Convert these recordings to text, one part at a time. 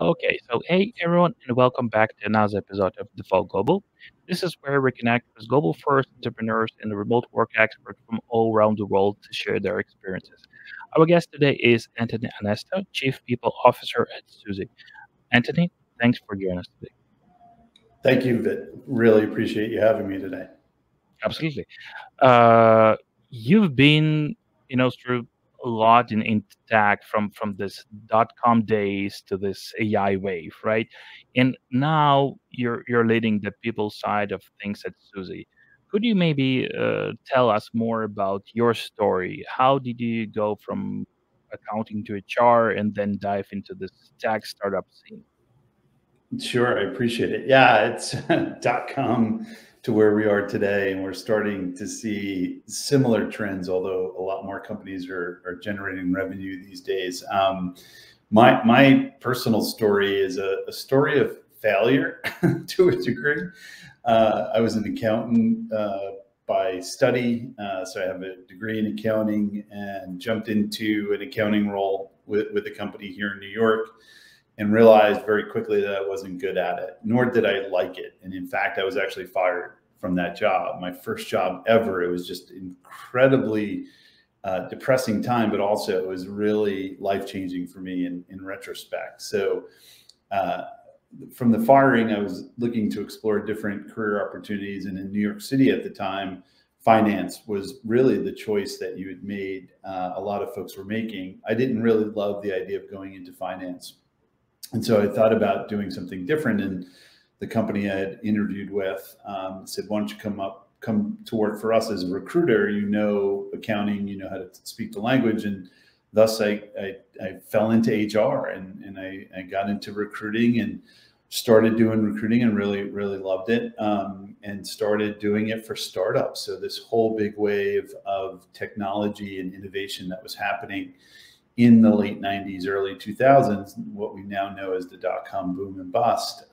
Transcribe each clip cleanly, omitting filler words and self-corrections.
Okay, so hey everyone, and welcome back to another episode of Default Global. This is where we connect with global first entrepreneurs and remote work experts from all around the world to share their experiences. Our guest today is Anthony Onesto, Chief People Officer at Suzy. Anthony, thanks for joining us today. Thank you, Vit. Really appreciate you having me today. Absolutely. Uh, you've been, through a lot in tech from this .com days to this AI wave, right? And now you're leading the people side of things at Suzy. Could you maybe tell us more about your story? How did you go from accounting to HR and then dive into this tech startup scene? Sure, I appreciate it. Yeah, it's .com to where we are today, and we're starting to see similar trends, although a lot more companies are generating revenue these days. My personal story is a story of failure to a degree. I was an accountant by study, so I have a degree in accounting and jumped into an accounting role with a company here in New York and realized very quickly that I wasn't good at it, nor did I like it. And in fact, I was actually fired from that job. My first job ever. It was just incredibly depressing time, but also it was really life-changing for me in retrospect. So from the firing, I was looking to explore different career opportunities. And in New York City at the time, finance was really the choice that you had made. A lot of folks were making. I didn't really love the idea of going into finance. And so I thought about doing something different. And the company I had interviewed with said, why don't you come to work for us as a recruiter? You know accounting, you know how to speak the language. And thus I fell into HR and I got into recruiting and started doing recruiting and really loved it, and started doing it for startups. So this whole big wave of technology and innovation that was happening in the late 90s, early 2000s, what we now know as the dot-com boom and bust.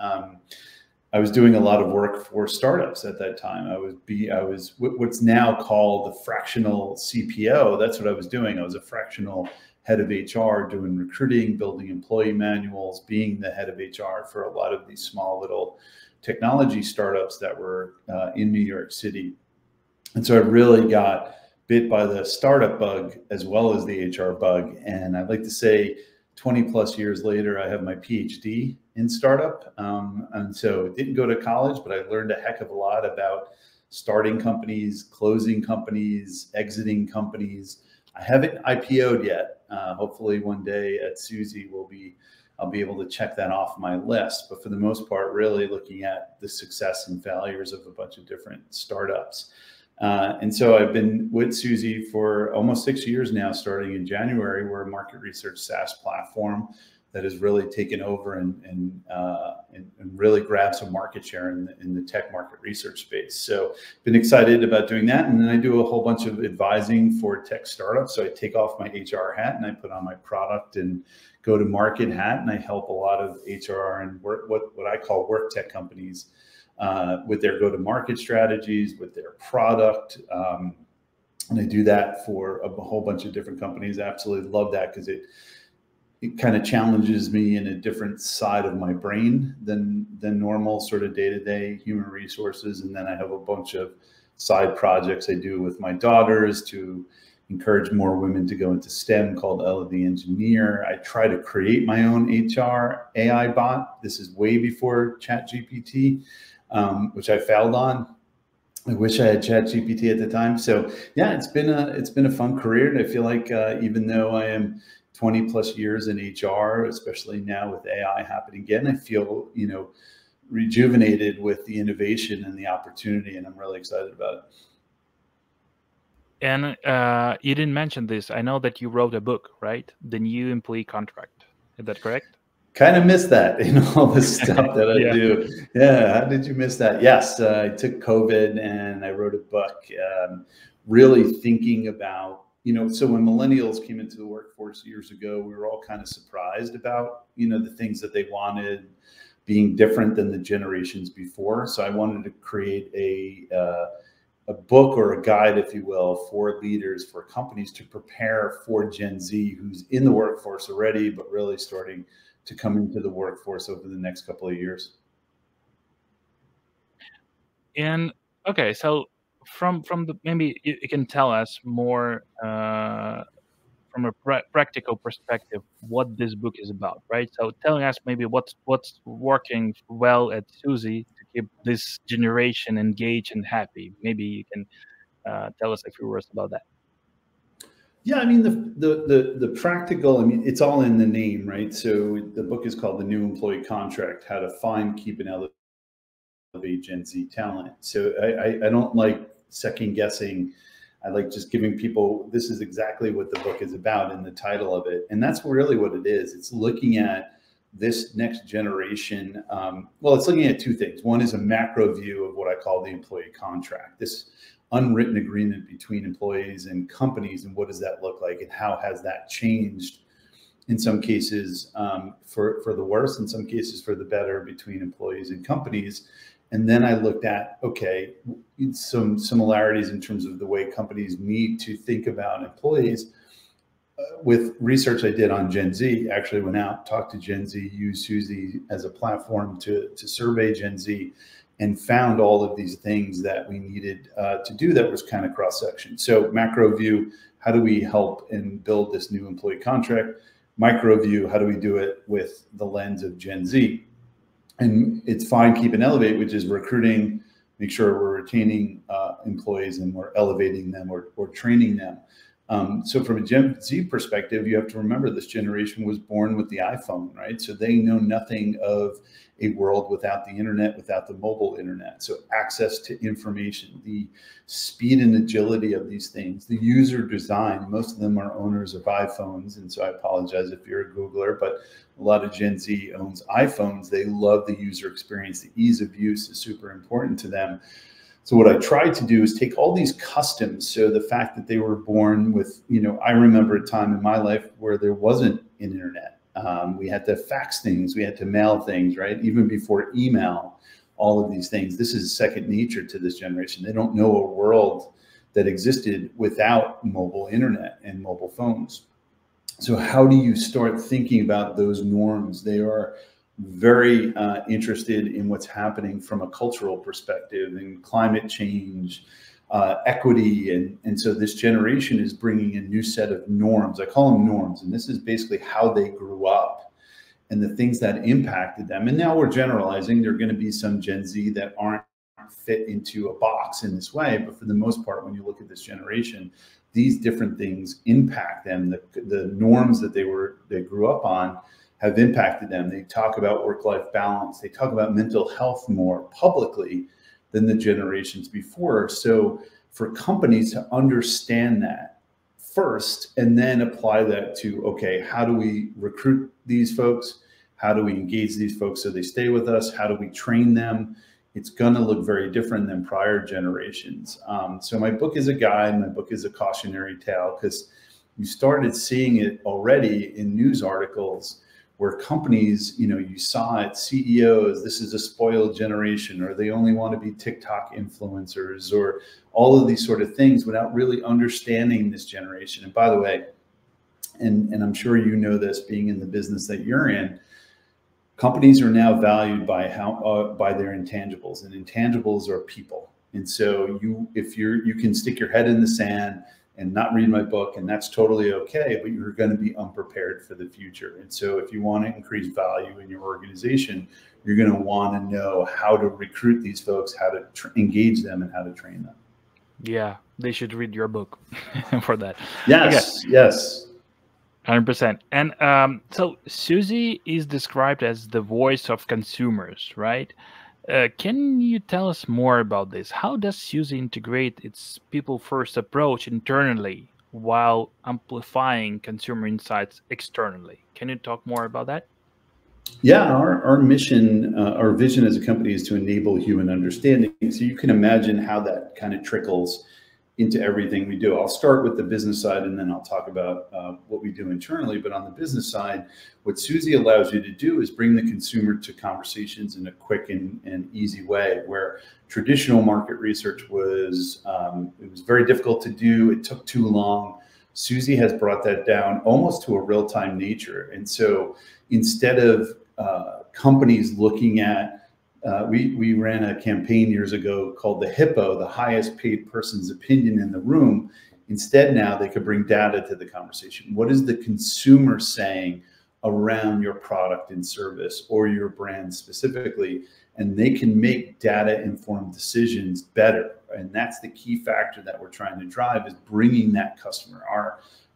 I was doing a lot of work for startups at that time. I was what's now called the fractional CPO. That's what I was doing. I was a fractional head of HR, doing recruiting, building employee manuals, being the head of HR for a lot of these small little technology startups that were in New York City. And so I really got bit by the startup bug as well as the HR bug. And I'd like to say 20 plus years later, I have my PhD in startup. And so I didn't go to college, but I learned a heck of a lot about starting companies, closing companies, exiting companies. I haven't IPO'd yet. Hopefully one day at Suzy I'll be able to check that off my list. But for the most part, really looking at the success and failures of a bunch of different startups. And so I've been with Suzy for almost 6 years now, starting in January. We're a market research SaaS platform that has really taken over and really grabbed some market share in the tech market research space. So been excited about doing that. And then I do a whole bunch of advising for tech startups. So I take off my HR hat and I put on my product and go to market hat, and I help a lot of HR and what I call work tech companies with their go-to-market strategies, with their product. And I do that for a whole bunch of different companies. I absolutely love that because it kind of challenges me in a different side of my brain than normal sort of day-to-day human resources. And then I have a bunch of side projects I do with my daughters to encourage more women to go into STEM, called Ella the Engineer. I try to create my own HR AI bot. This is way before ChatGPT, which I failed on. I wish I had ChatGPT at the time. So yeah, it's been a fun career. And I feel like even though I am 20 plus years in HR, especially now with AI happening again, I feel, rejuvenated with the innovation and the opportunity, and I'm really excited about it. And you didn't mention this. I know that you wrote a book, right? The New Employee Contract. Is that correct? Kind of missed that in all the stuff that I do. Yeah, how did you miss that? Yes, I took COVID and I wrote a book, really thinking about, so when millennials came into the workforce years ago, we were all kind of surprised about, the things that they wanted being different than the generations before. So I wanted to create a book or a guide, if you will, for leaders, for companies to prepare for Gen Z who's in the workforce already, but really starting to come into the workforce over the next couple of years. And okay, so from the maybe you can tell us more from a practical perspective what this book is about, right? So telling us maybe what's working well at Suzy to keep this generation engaged and happy. Maybe you can tell us a few words about that. Yeah, I mean the practical. I mean, it's all in the name, right? So the book is called "The New Employee Contract: How to Find, Keep, and Elevate Gen Z Talent." So I don't like second guessing. I like just giving people, this is exactly what the book is about in the title of it, and that's really what it is. It's looking at this next generation. Well, it's looking at two things. One is a macro view of what I call the employee contract. This unwritten agreement between employees and companies, and what does that look like, and how has that changed in some cases for the worse, in some cases for the better, between employees and companies. And then I looked at, okay, some similarities in terms of the way companies need to think about employees. With research I did on Gen Z, actually went out, talked to Gen Z, used Suzy as a platform to survey Gen Z, and found all of these things that we needed to do that was kind of cross-section. So macro view, how do we help and build this new employee contract? Micro view, how do we do it with the lens of Gen Z? And it's Find, Keep, and Elevate, which is recruiting, make sure we're retaining employees and we're elevating them or training them. So from a Gen Z perspective, you have to remember this generation was born with the iPhone, right? So they know nothing of a world without the internet, without the mobile internet. So access to information, the speed and agility of these things, the user design, most of them are owners of iPhones. And so I apologize if you're a Googler, but a lot of Gen Z owns iPhones. They love the user experience. The ease of use is super important to them. So what I tried to do is take all these customs. So the fact that they were born with, I remember a time in my life where there wasn't an internet. We had to fax things, we had to mail things, right? Even before email, all of these things. This is second nature to this generation. They don't know a world that existed without mobile internet and mobile phones. So how do you start thinking about those norms? They are very interested in what's happening from a cultural perspective and climate change, equity. And so this generation is bringing a new set of norms. I call them norms. And this is basically how they grew up and the things that impacted them. And now we're generalizing. There are going to be some Gen Z that aren't fit into a box in this way. But for the most part, when you look at this generation, these different things impact them. The norms that they grew up on have impacted them. They talk about work-life balance. They talk about mental health more publicly than the generations before. So for companies to understand that first and then apply that to, okay, how do we recruit these folks? How do we engage these folks so they stay with us? How do we train them? It's gonna look very different than prior generations. So my book is a guide, my book is a cautionary tale, because you started seeing it already in news articles where companies, you saw it, CEOs, this is a spoiled generation, or they only want to be TikTok influencers, or all of these sort of things without really understanding this generation. And by the way, and I'm sure you know this being in the business that you're in, companies are now valued by by their intangibles, and intangibles are people. And so you can stick your head in the sand and not read my book, and that's totally okay, but you're going to be unprepared for the future. And so if you want to increase value in your organization, you're going to want to know how to recruit these folks, how to engage them, and how to train them. Yeah, they should read your book for that. Yes, okay. Yes. 100%. And so Suzy is described as the voice of consumers, right? Can you tell us more about this? How does Suzy integrate its people-first approach internally while amplifying consumer insights externally? Can you talk more about that? Yeah, our mission, our vision as a company is to enable human understanding. So you can imagine how that kind of trickles into everything we do. I'll start with the business side, and then I'll talk about what we do internally. But on the business side, what Suzy allows you to do is bring the consumer to conversations in a quick and easy way, where traditional market research was, it was very difficult to do. It took too long. Suzy has brought that down almost to a real-time nature. And so instead of companies looking at, we ran a campaign years ago called the HIPPO, the highest paid person's opinion in the room. Instead, now they could bring data to the conversation. What is the consumer saying around your product and service or your brand specifically? And they can make data-informed decisions better. And that's the key factor that we're trying to drive, is bringing that customer.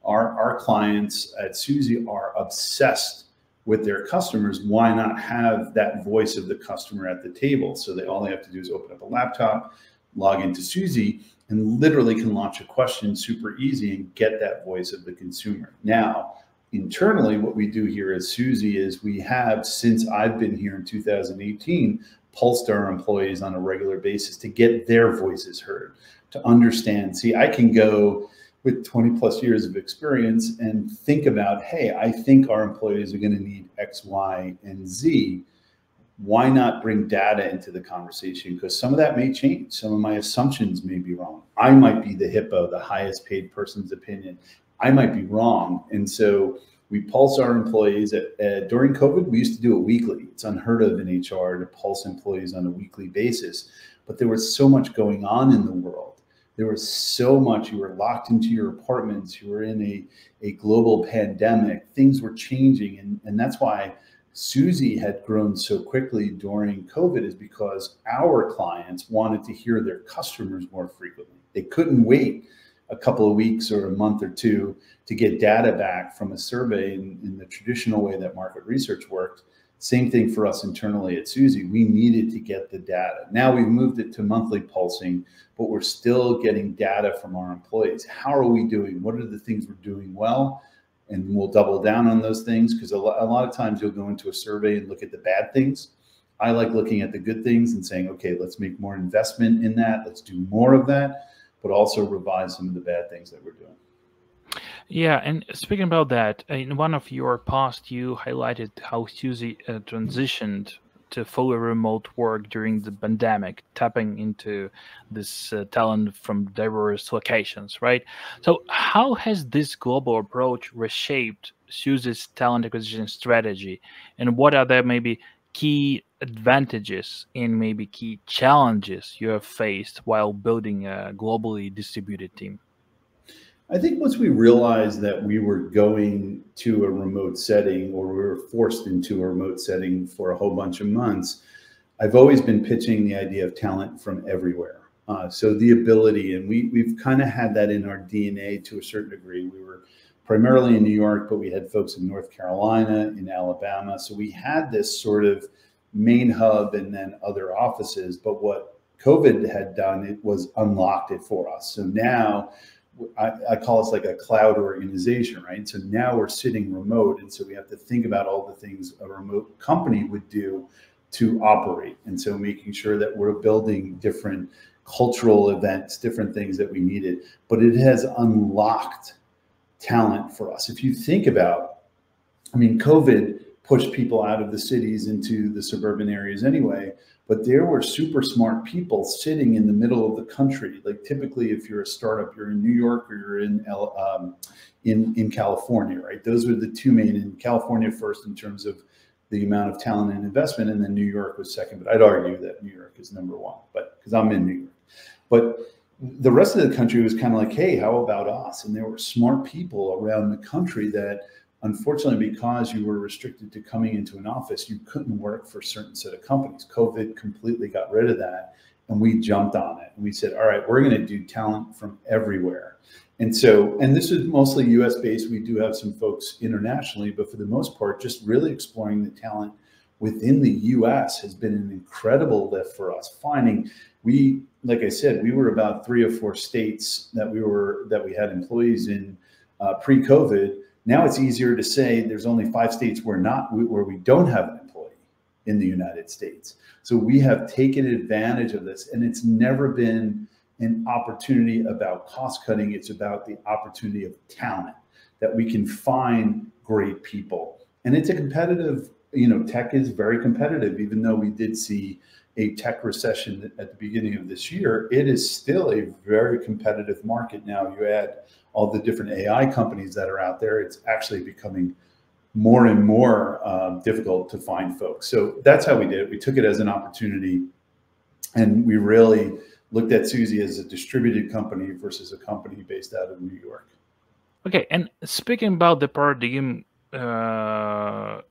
Our clients at Suzy are obsessed with their customers. Why not have that voice of the customer at the table? So all they have to do is open up a laptop, log into Suzy, and literally can launch a question super easy and get that voice of the consumer. Now, internally, what we do here at Suzy is we have, since I've been here in 2018, pulsed our employees on a regular basis to get their voices heard, to understand. See, I can go with 20 plus years of experience and think about, hey, I think our employees are going to need X, Y, and Z. Why not bring data into the conversation? Because some of that may change. Some of my assumptions may be wrong. I might be the HIPPO, the highest paid person's opinion. I might be wrong. And so we pulse our employees. During COVID, we used to do it weekly. It's unheard of in HR to pulse employees on a weekly basis. But there was so much going on in the world. There was so much. You were locked into your apartments. You were in a global pandemic. Things were changing. And that's why Suzy had grown so quickly during COVID, is because our clients wanted to hear their customers more frequently. They couldn't wait a couple of weeks or a month or two to get data back from a survey in the traditional way that market research worked. Same thing for us internally at Suzy. We needed to get the data. Now we've moved it to monthly pulsing, but we're still getting data from our employees. How are we doing? What are the things we're doing well? And we'll double down on those things, because a lot of times you'll go into a survey and look at the bad things. I like looking at the good things and saying, okay, let's make more investment in that. Let's do more of that, but also revise some of the bad things that we're doing. Yeah, and speaking about that, in one of your posts, you highlighted how Suzy transitioned to fully remote work during the pandemic, tapping into this talent from diverse locations, right? So how has this global approach reshaped Suzy's talent acquisition strategy? And what are the maybe key advantages and maybe key challenges you have faced while building a globally distributed team? I think once we realized that we were going to a remote setting, or we were forced into a remote setting for a whole bunch of months, I've always been pitching the idea of talent from everywhere. So the ability, and we've kind of had that in our DNA to a certain degree. We were primarily in New York, but we had folks in North Carolina, in Alabama. So we had this sort of main hub and then other offices. But what COVID had done, it was unlocked it for us. So now I call us like a cloud organization, right? So now we're sitting remote. And so we have to think about all the things a remote company would do to operate. And so making sure that we're building different cultural events, different things that we needed, but it has unlocked talent for us. If you think about, I mean, COVID pushed people out of the cities into the suburban areas anyway, but there were super smart people sitting in the middle of the country. Like typically, if you're a startup, you're in New York or you're in California, right? Those are the two main. In California first in terms of the amount of talent and investment, and then New York was second. But I'd argue that New York is number one, but because I'm in New York. But the rest of the country was kind of like, hey, how about us? And there were smart people around the country that, unfortunately, because you were restricted to coming into an office, you couldn't work for a certain set of companies. COVID completely got rid of that. And we jumped on it. And we said, all right, we're going to do talent from everywhere. And so, and this is mostly US based. We do have some folks internationally, but for the most part, just really exploring the talent within the US has been an incredible lift for us. Finding, like I said, we were about 3 or 4 states that we had employees in pre-COVID. Now it's easier to say there's only 5 states where we don't have an employee in the United States. So we have taken advantage of this, and it's never been an opportunity about cost cutting. It's about the opportunity of talent, that we can find great people. And it's a competitive, tech is very competitive, even though we did see a tech recession at the beginning of this year, it is still a very competitive market. Now you add all the different AI companies that are out there, it's actually becoming more and more difficult to find folks. So that's how we did it. We took it as an opportunity, and we really looked at Suzy as a distributed company versus a company based out of New York. Okay, and speaking about the paradigm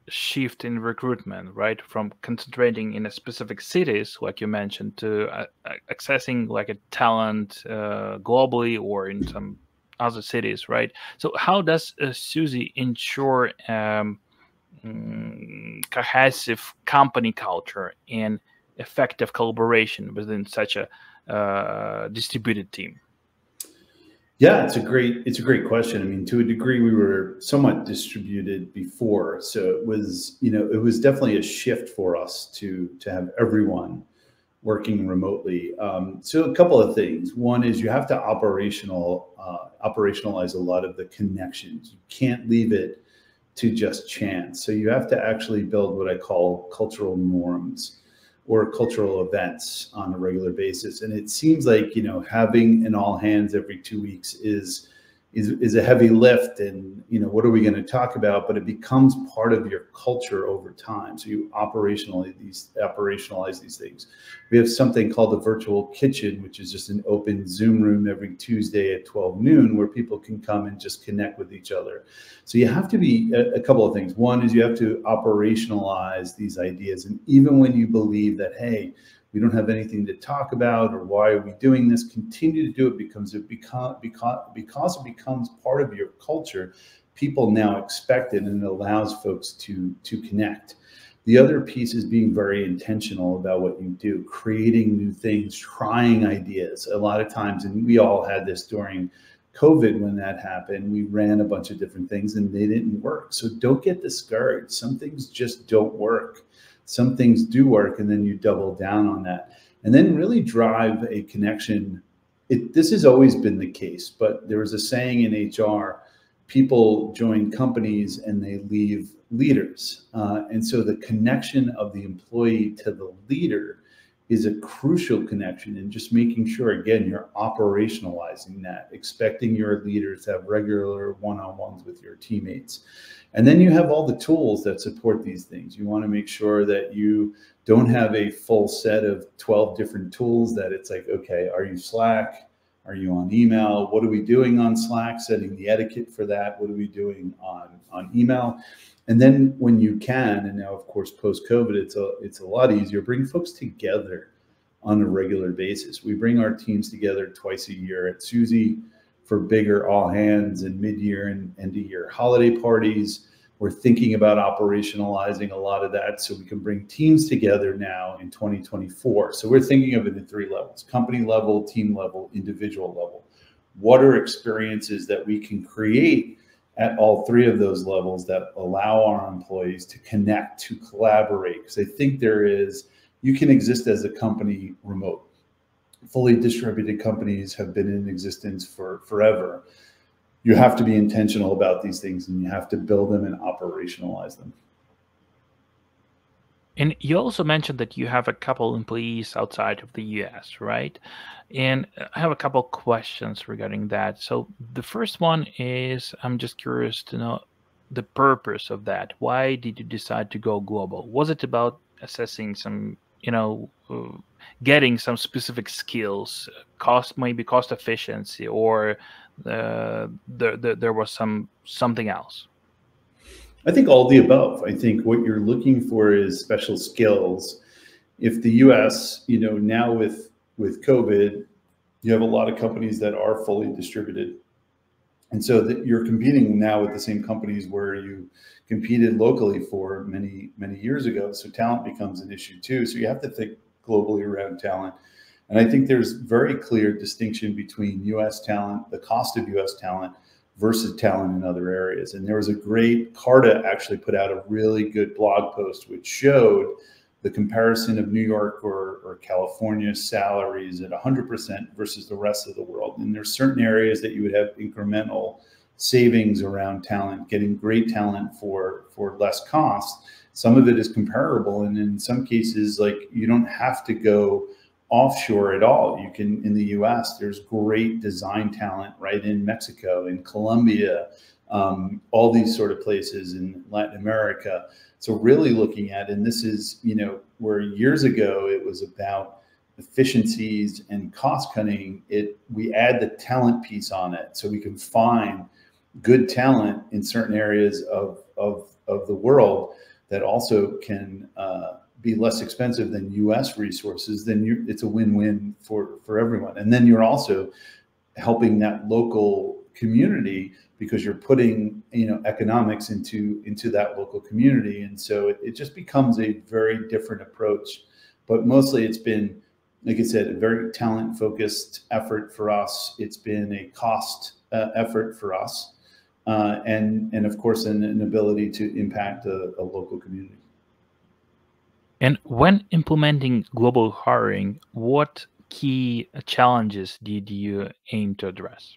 shift in recruitment, right, from concentrating in a specific cities, like you mentioned, to accessing like a talent globally or in some other cities, right? So how does Suzy ensure cohesive company culture and effective collaboration within such a distributed team? Yeah, it's a great question. I mean, to a degree, we were somewhat distributed before, so it was definitely a shift for us to have everyone working remotely. So a couple of things. One is you have to operationalize a lot of the connections. You can't leave it to just chance. So you have to actually build what I call cultural norms or cultural events on a regular basis. And it seems like, having an all hands every 2 weeks is a heavy lift. And, what are we going to talk about? But it becomes part of your culture over time. So you operationalize these things. We have something called the virtual kitchen, which is just an open Zoom room every Tuesday at 12 noon where people can come and just connect with each other. So you have to be a couple of things. One is you have to operationalize these ideas. And even when you believe that, hey, we don't have anything to talk about, or why are we doing this, continue to do it because it becomes part of your culture. People now expect it, and it allows folks to connect. The other piece is being very intentional about what you do, creating new things, trying ideas. A lot of times, and we all had this during COVID when that happened, we ran a bunch of different things and they didn't work. So don't get discouraged. Some things just don't work. Some things do work, and then you double down on that. And then really drive a connection. This has always been the case, but there was a saying in HR, people join companies and they leave leaders. And so the connection of the employee to the leader is a crucial connection, and just making sure, again, you're operationalizing that, expecting your leaders to have regular one-on-ones with your teammates. And then you have all the tools that support these things. You want to make sure that you don't have a full set of 12 different tools that it's like, okay, are you Slack? Are you on email? What are we doing on Slack? Setting the etiquette for that. What are we doing on email? And then when you can, and now of course post-COVID, it's a lot easier, bring folks together on a regular basis. We bring our teams together twice a year at Suzy for bigger all hands and mid-year and end-of-year holiday parties. We're thinking about operationalizing a lot of that so we can bring teams together now in 2024. So we're thinking of it in 3 levels: company level, team level, individual level. What are experiences that we can create at all 3 of those levels that allow our employees to connect, to collaborate? Because I think you can exist as a company remote. Fully distributed companies have been in existence for forever. You have to be intentional about these things, and you have to build them and operationalize them. And you also mentioned that you have a couple employees outside of the US, right? And I have a couple questions regarding that. So the first one is, I'm just curious to know the purpose of that. Why did you decide to go global? Was it about assessing some, getting some specific skills, maybe cost efficiency, or there was something else? I think all the above. I think what you're looking for is special skills. If the US, now with COVID, you have a lot of companies that are fully distributed. And so that you're competing now with the same companies where you competed locally for many, many years ago. So talent becomes an issue too. So you have to think globally around talent. And I think there's very clear distinction between US talent, the cost of US talent, versus talent in other areas. And there was a great, Carta actually put out a really good blog post which showed the comparison of New York or California salaries at 100% versus the rest of the world. And there's certain areas that you would have incremental savings around talent, getting great talent for less cost. Some of it is comparable, and in some cases, like, you don't have to go offshore at all. You can, in the US, there's great design talent right in Mexico, in Colombia, all these sort of places in Latin America. So really looking at, and this is, where years ago it was about efficiencies and cost cutting, we add the talent piece on it, so we can find good talent in certain areas of the world that also can be less expensive than US resources. Then it's a win-win for everyone. And then you're also helping that local community, because you're putting, economics into that local community. And so it just becomes a very different approach. But mostly it's been, like I said, a very talent focused effort for us. It's been a cost effort for us. And of course, an ability to impact a local community. And when implementing global hiring, what key challenges did you aim to address?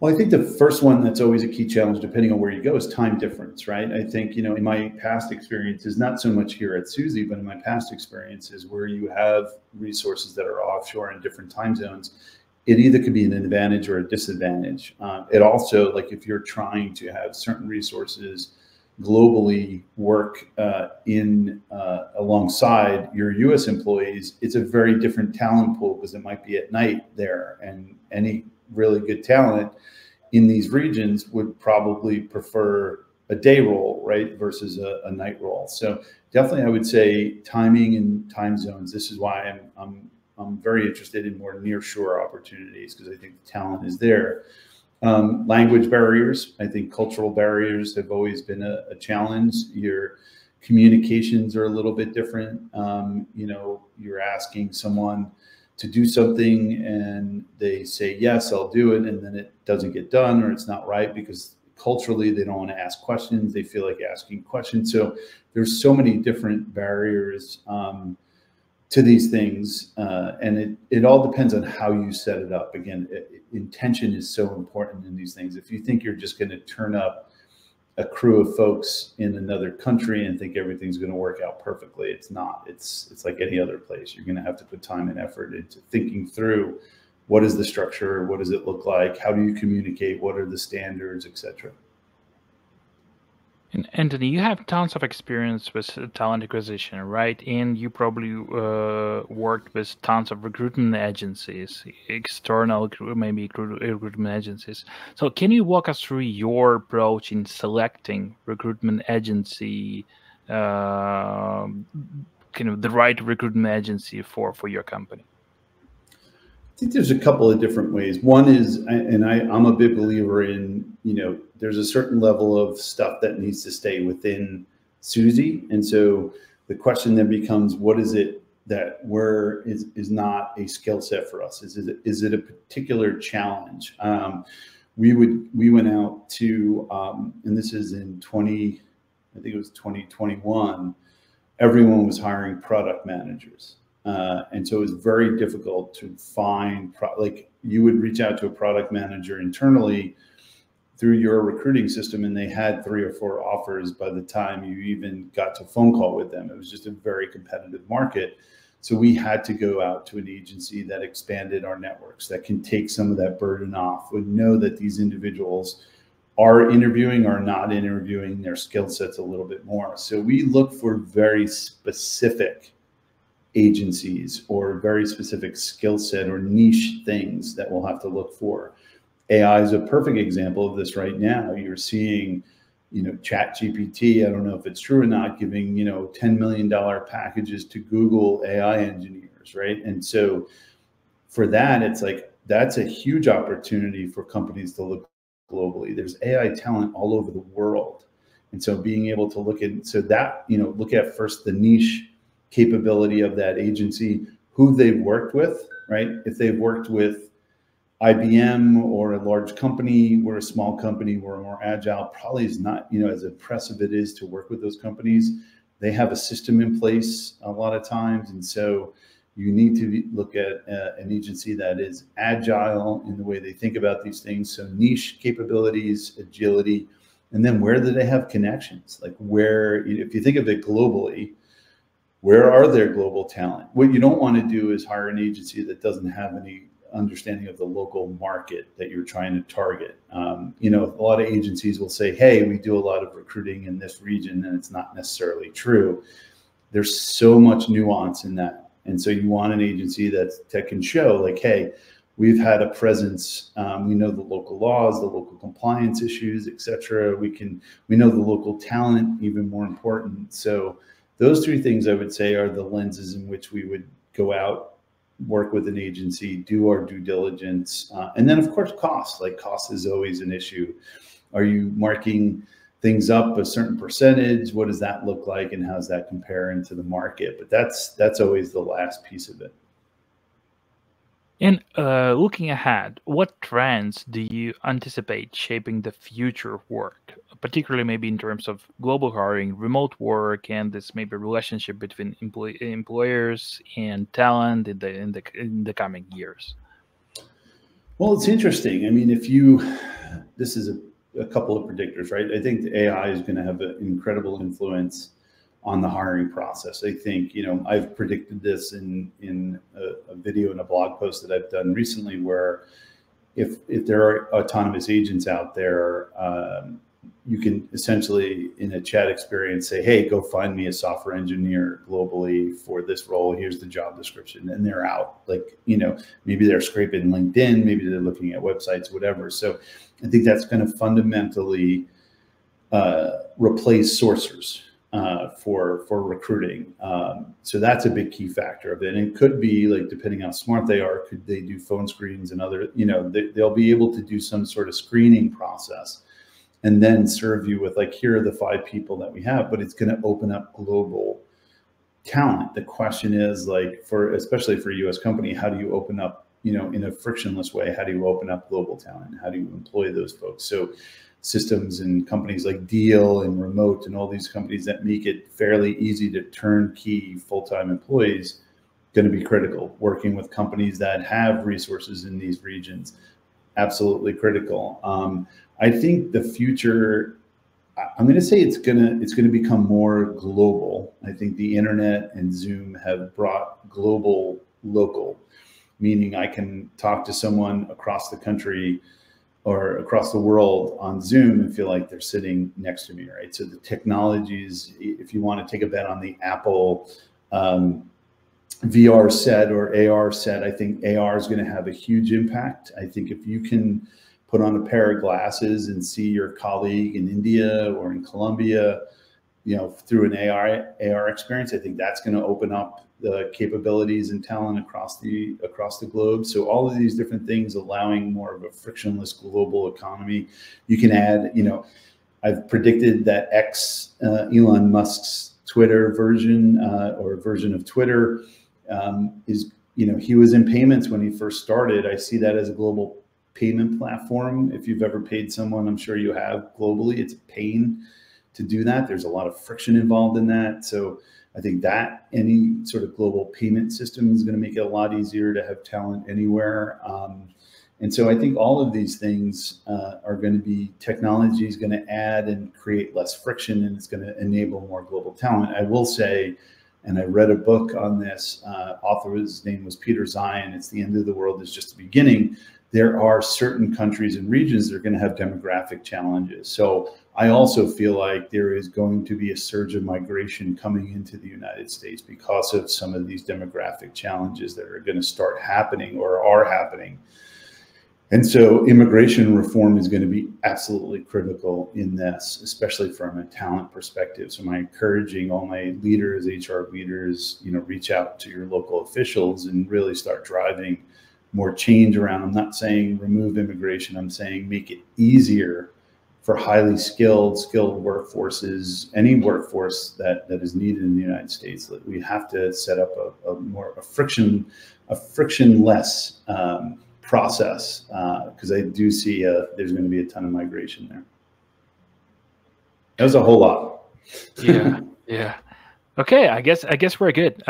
Well, I think the first one that's always a key challenge, depending on where you go, is time difference, right? I think, in my past experiences, not so much here at Suzy, but in my past experiences where you have resources that are offshore in different time zones, it either could be an advantage or a disadvantage. It also, like, if you're trying to have certain resources globally work alongside your US employees, it's a very different talent pool, because it might be at night there, and any really good talent in these regions would probably prefer a day role, right, versus a night role. So definitely, I would say timing and time zones. This is why I'm very interested in more nearshore opportunities, because I think the talent is there. Language barriers. I think cultural barriers have always been a challenge. Your communications are a little bit different. You're asking someone to do something and they say, yes, I'll do it. And then it doesn't get done, or it's not right, because culturally they don't want to ask questions. They feel like asking questions. So there's so many different barriers to these things. And it all depends on how you set it up. Again, intention is so important in these things. If you think you're just going to turn up a crew of folks in another country and think everything's going to work out perfectly, it's not. It's like any other place. You're going to have to put time and effort into thinking through, what is the structure? What does it look like? How do you communicate? What are the standards, etc.? And Anthony, you have tons of experience with talent acquisition, right? And you probably worked with tons of recruitment agencies, external, maybe recruitment agencies. So can you walk us through your approach in selecting recruitment agency, kind of the right recruitment agency for your company? I think there's a couple of different ways. One is, and I'm a big believer in, there's a certain level of stuff that needs to stay within Suzy. And so the question then becomes, what is it that is not a skill set for us? Is it a particular challenge? We went out to, and this is in I think it was 2021, everyone was hiring product managers. And so it was very difficult to find, like, you would reach out to a product manager internally through your recruiting system, and they had 3 or 4 offers by the time you even got to phone call with them. It was just a very competitive market. So we had to go out to an agency that expanded our networks, that can take some of that burden off, would know that these individuals are interviewing or not interviewing, their skill sets a little bit more. So we look for very specific agencies or very specific skill set or niche things that we'll have to look for. AI is a perfect example of this right now. You're seeing, ChatGPT, I don't know if it's true or not, giving, $10 million packages to Google AI engineers, right? And so for that, it's like, that's a huge opportunity for companies to look globally. There's AI talent all over the world. And so being able to look at first the niche capability of that agency, who they've worked with, right? If they've worked with IBM or a large company, we're a small company, we're more agile, probably is not, as impressive it is to work with those companies, they have a system in place a lot of times. And so you need to look at an agency that is agile in the way they think about these things. So niche capabilities, agility, And then where do they have connections? Like where, if you think of it globally, where are their global talent? What you don't want to do is hire an agency that doesn't have any understanding of the local market that you're trying to target. You know, a lot of agencies will say, hey, we do a lot of recruiting in this region, and it's not necessarily true. There's so much nuance in that. And so you want an agency that can show like, hey, we've had a presence. We know the local laws, the local compliance issues, et cetera. We know the local talent, even more important. So those three things I would say are the lenses in which we would go out, work with an agency, do our due diligence. And then of course, cost, like cost is always an issue. Are you marking things up a certain percentage? What does that look like? And how does that compare into the market? But that's always the last piece of it. And looking ahead, what trends do you anticipate shaping the future of work, particularly maybe in terms of global hiring, remote work, and this maybe relationship between employers and talent in the coming years? Well, it's interesting. I mean, this is a couple of predictors, right? I think the AI is going to have an incredible influence on the hiring process. I think, you know, I've predicted this in a video and a blog post that I've done recently, where if there are autonomous agents out there, you can essentially in a chat experience say, hey, go find me a software engineer globally for this role. Here's the job description. And they're out. Like, you know, maybe they're scraping LinkedIn, maybe they're looking at websites, whatever. So I think that's going to fundamentally replace sourcers for recruiting. So that's a big key factor of it. And it could be like, depending how smart they are, could they do phone screens and other, you know, they'll be able to do some sort of screening process and then serve you with like, here are the 5 people that we have, but it's going to open up global talent. The question is like, especially for a US company, how do you open up, you know, in a frictionless way, how do you open up global talent? How do you employ those folks? So systems and companies like Deal and Remote and all these companies that make it fairly easy to turnkey full-time employees, going to be critical. Working with companies that have resources in these regions, absolutely critical. I think the future, I'm going to say it's going to become more global. I think the internet and Zoom have brought global local, meaning I can talk to someone across the country or across the world on Zoom and feel like they're sitting next to me, right? So the technologies, if you want to take a bet on the Apple VR set or AR set, I think AR is going to have a huge impact. I think if you can put on a pair of glasses and see your colleague in India or in Colombia, you know, through an AR experience, I think that's going to open up the capabilities and talent across the globe. So all of these different things allowing more of a frictionless global economy. You can add, you know, I've predicted that Elon Musk's Twitter version or version of Twitter is, you know, he was in payments when he first started. I see that as a global payment platform. If you've ever paid someone, I'm sure you have globally, it's a pain to do that. There's a lot of friction involved in that. So I think that any sort of global payment system is going to make it a lot easier to have talent anywhere. And so I think all of these things are going to be, technology is going to add and create less friction, and it's going to enable more global talent. I will say, and I read a book on this, author's name was Peter Zion, It's the End of the World is Just the Beginning. There are certain countries and regions that are going to have demographic challenges. So I also feel like there is going to be a surge of migration coming into the United States because of some of these demographic challenges that are going to start happening or are happening. And so immigration reform is going to be absolutely critical in this, especially from a talent perspective. So I'm encouraging all my leaders, HR leaders, you know, reach out to your local officials and really start driving more change around. I'm not saying remove immigration. I'm saying make it easier for highly skilled workforces, any workforce that is needed in the United States. We have to set up a frictionless process, because I do see there's going to be a ton of migration there. That was a whole lot. Yeah, yeah. Okay, I guess we're good.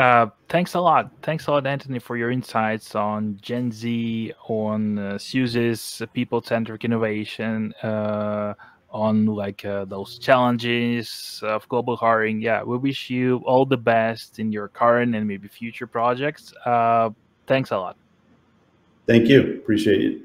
Thanks a lot, Anthony, for your insights on Gen Z, on Suzy's people-centric innovation. on like those challenges of global hiring. Yeah, we wish you all the best in your current and maybe future projects. Thanks a lot. Thank you. Appreciate it.